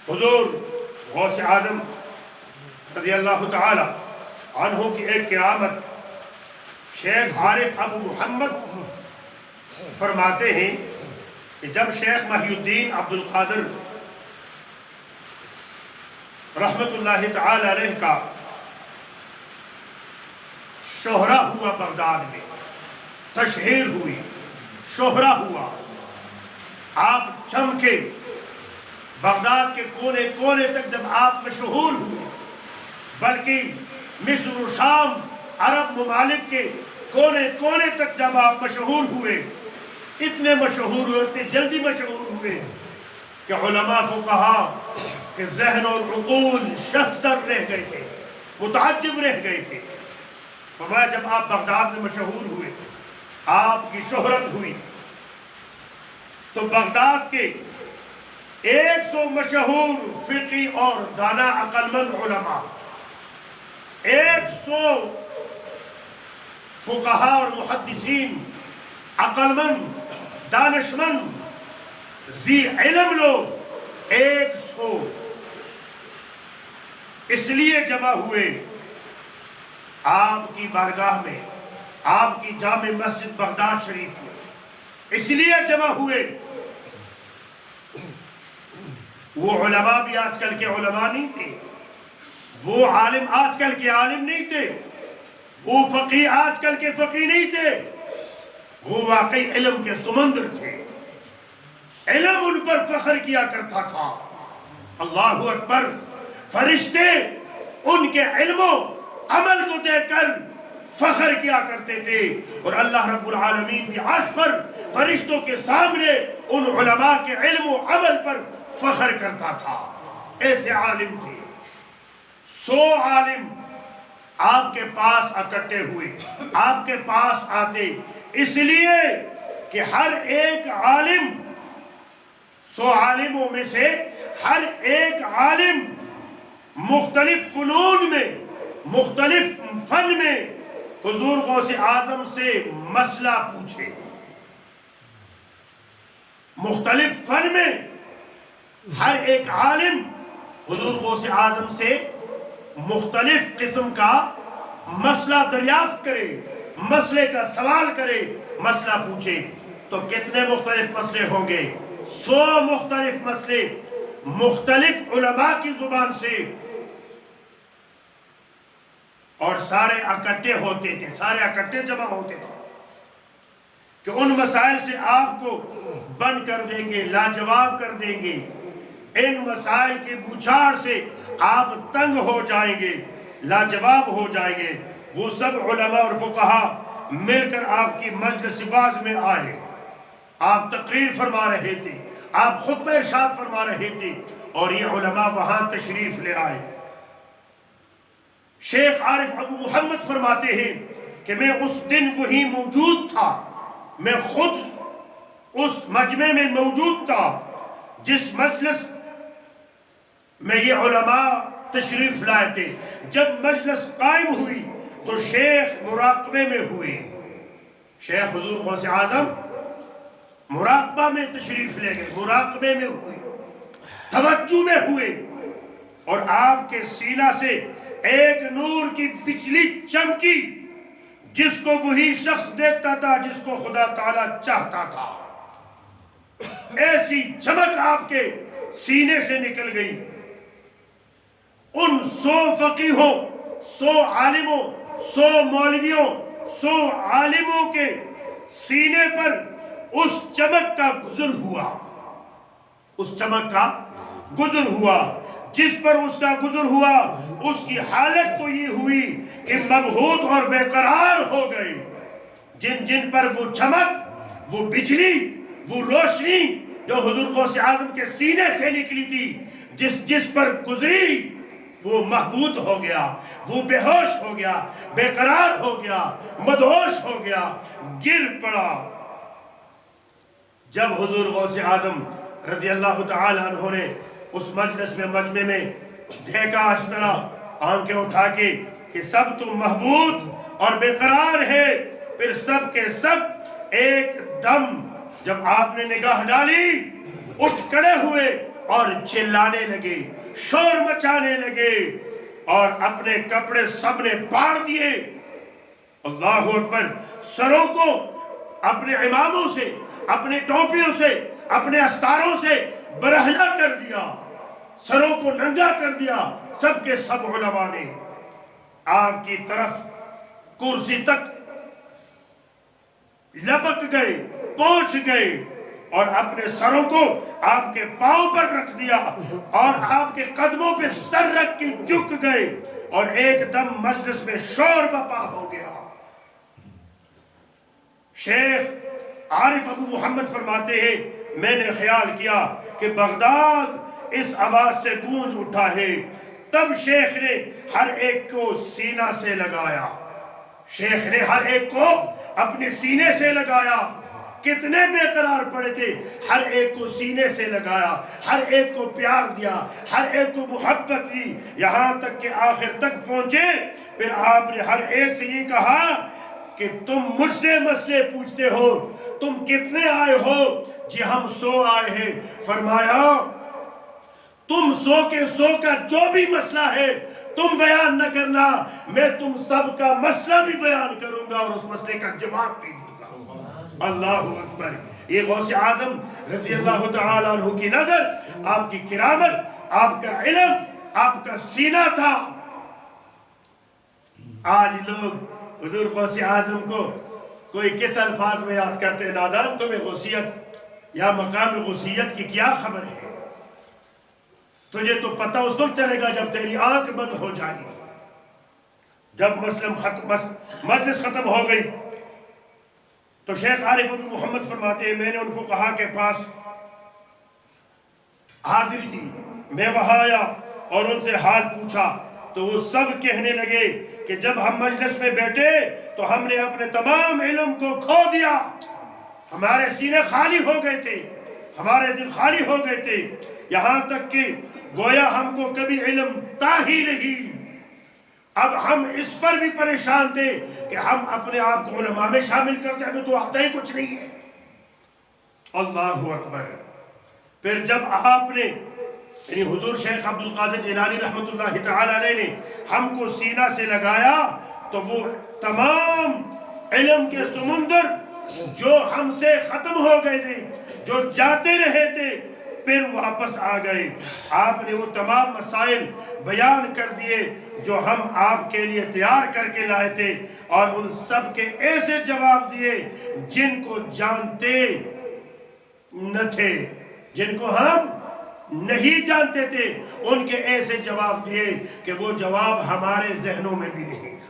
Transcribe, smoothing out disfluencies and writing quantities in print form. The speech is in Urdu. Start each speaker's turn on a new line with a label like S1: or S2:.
S1: حضور غوث اعظم رضی اللہ تعالی عنہ کی ایک کرامت شیخ عارف ابو محمد فرماتے ہیں کہ جب شیخ محی الدین عبد القادر رحمت اللہ تعالی علیہ کا شہرہ ہوا بغداد میں، تشہیر ہوئی، شہرہ ہوا، آپ چمکے، بغداد کے کونے کونے تک جب آپ مشہور ہوئے، بلکہ مصر و شام عرب ممالک کے کونے کونے تک جب آپ مشہور ہوئے، اتنے مشہور ہوئے، اتنے جلدی مشہور ہوئے کہ علماء فقہا کے ذہن اور عقول شہتر رہ گئے تھے، متعجب رہ گئے تھے۔ فرمایا جب آپ بغداد میں مشہور ہوئے، آپ کی شہرت ہوئی، تو بغداد کے 100 مشہور فقی اور دانا عقل مند علماء، 100 فقہا اور محدثین، عقل مند، دانشمند، ذی علم لوگ 100 اس لیے جمع ہوئے آپ کی بارگاہ میں، آپ کی جامع مسجد بغداد شریف میں، اس لیے جمع ہوئے۔ وہ علماء بھی آج کل کے علماء نہیں تھے، وہ عالم آج کل کے عالم نہیں تھے، وہ فقی آج کل کے فقی نہیں تھے، وہ واقعی علم کے سمندر تھے، علم ان پر فخر کیا کرتا تھا۔ اللہ اکبر، فرشتے ان کے علم و عمل کو دیکھ کر فخر کیا کرتے تھے، اور اللہ رب العالمین کی عرش پر فرشتوں کے سامنے ان علماء کے علم و عمل پر فخر کرتا تھا۔ ایسے عالم تھے، 100 عالم آپ کے پاس اکٹھے ہوئے، آپ کے پاس آتے، اس لیے کہ ہر ایک عالم، 100 عالموں میں سے ہر ایک عالم مختلف فنون میں، مختلف فن میں حضور غوث اعظم سے مسئلہ پوچھے، مختلف فن میں ہر ایک عالم حضور غوث اعظم سے مختلف قسم کا مسئلہ دریافت کرے، مسئلے کا سوال کرے، مسئلہ پوچھے۔ تو کتنے مختلف مسئلے ہوں گے؟ 100 مختلف مسئلے، مختلف علماء کی زبان سے، اور سارے اکٹھے ہوتے تھے، سارے اکٹھے جمع ہوتے تھے کہ ان مسائل سے آپ کو بند کر دیں گے، لاجواب کر دیں گے، ان مسائل کے بوچھاڑ سے آپ تنگ ہو جائیں گے، لاجواب ہو جائیں گے۔ وہ سب علماء اور فقہا مل کر آپ کی مجلس باز میں آئے، آپ تقریر فرما رہے تھے، آپ خطبہ ارشاد فرما رہے تھے، اور یہ علماء وہاں تشریف لے آئے۔ شیخ عارف ابو محمد فرماتے ہیں کہ میں اس دن وہی موجود تھا، میں خود اس مجمع میں موجود تھا جس مجلس میں یہ علماء تشریف لائے تھے۔ جب مجلس قائم ہوئی تو شیخ مراقبے میں ہوئے، شیخ حضور غوث اعظم مراقبہ میں تشریف لے گئے، مراقبے میں ہوئے، توجہ میں ہوئے، اور آپ کے سینہ سے ایک نور کی بجلی چمکی جس کو وہی شخص دیکھتا تھا جس کو خدا تعالیٰ چاہتا تھا۔ ایسی چمک آپ کے سینے سے نکل گئی۔ ان 100 فقیہوں، 100 عالموں، 100 مولویوں، 100 عالموں کے سینے پر اس چمک کا گزر ہوا، اس چمک کا گزر ہوا۔ جس پر اس کا گزر ہوا اس کی حالت تو یہ ہوئی کہ مبہوت اور بے قرار ہو گئے۔ جن جن پر وہ چمک، وہ بجلی، وہ روشنی جو حضور غوث اعظم کے سینے سے نکلی تھی، جس پر گزری وہ محبوط ہو گیا، وہ بے ہوش ہو گیا، بے قرار ہو گیا، مدہوش ہو گیا، گر پڑا۔ جب حضور غوث اعظم رضی اللہ تعالی عنہ نے اس مجلس میں، مجمع میں دیکھا اس طرح آنکھیں اٹھا کے کہ سب تو محبوط اور بے قرار ہے، پھر سب کے سب ایک دم جب آپ نے نگاہ ڈالی اٹھ کھڑے ہوئے اور چلانے لگے، شور مچانے لگے اور اپنے کپڑے سب نے پاڑ دیے۔ اللہ اکبر، سروں کو اپنے اماموں سے، اپنے ٹوپیوں سے، اپنے استاروں سے برہنہ کر دیا، سروں کو ننگا کر دیا۔ سب کے سب علماء نے آپ کی طرف کرسی تک لپک گئے، پہنچ گئے اور اپنے سروں کو آپ کے پاؤں پر رکھ دیا اور آپ کے قدموں پہ سر رکھ کے جھک گئے اور ایک دم مجلس میں شور بپا ہو گیا۔ شیخ عارف ابو محمد فرماتے ہیں میں نے خیال کیا کہ بغداد اس آواز سے گونج اٹھا ہے۔ تب شیخ نے ہر ایک کو سینہ سے لگایا، شیخ نے ہر ایک کو اپنے سینے سے لگایا۔ کتنے بے قرار پڑے تھے، ہر ایک کو سینے سے لگایا، ہر ایک کو پیار دیا، ہر ایک کو محبت دی، یہاں تک کہ آخر تک پہنچے۔ پھر آپ نے ہر ایک سے یہ کہا کہ تم مجھ سے مسئلے پوچھتے ہو، تم کتنے آئے ہو؟ جی ہم 100 آئے ہیں۔ فرمایا تم 100 کے 100 کا جو بھی مسئلہ ہے تم بیان نہ کرنا، میں تم سب کا مسئلہ بھی بیان کروں گا اور اس مسئلے کا جواب بھی دوں گا۔ اللہ اکبر۔ یہ غوث اعظم رضی اللہ تعالیٰ عنہ کی نظر، آپ کی کرامت، آپ کا علم، آپ کا سینہ تھا۔ آج لوگ حضور غوث اعظم کو کوئی کس الفاظ میں یاد کرتے؟ نادان تمہیں غوثیت یا مقام غوثیت کی کیا خبر ہے؟ تجھے تو پتہ اس وقت چلے گا جب تیری آنکھ بند ہو جائے گی۔ جب مجلس ختم ہو گئی تو شیخ عارف ابو محمد فرماتے ہیں میں نے ان فقہا کے پاس حاضری دی، میں وہاں آیا اور ان سے حال پوچھا تو وہ سب کہنے لگے کہ جب ہم مجلس میں بیٹھے تو ہم نے اپنے تمام علم کو کھو دیا، ہمارے سینے خالی ہو گئے تھے، ہمارے دل خالی ہو گئے تھے، یہاں تک کہ گویا ہم کو کبھی علم تا ہی نہیں۔ اب ہم اس پر بھی پریشان تھے کہ ہم اپنے آپ کو علماء میں شامل کرتے، ہمیں تو آتا ہی کچھ نہیں ہے۔ اللہ اکبر۔ پھر جب آپ نے یعنی حضور شیخ عبد القادر جیلانی رحمت اللہ تعالی علیہ نے ہم کو سینہ سے لگایا تو وہ تمام علم کے سمندر جو ہم سے ختم ہو گئے تھے، جو جاتے رہے تھے، پھر واپس آ گئے۔ آپ نے وہ تمام مسائل بیان کر دیے جو ہم آپ کے لیے تیار کر کے لائے تھے اور ان سب کے ایسے جواب دیے جن کو جانتے نہ تھے، جن کو ہم نہیں جانتے تھے، ان کے ایسے جواب دیے کہ وہ جواب ہمارے ذہنوں میں بھی نہیں تھا۔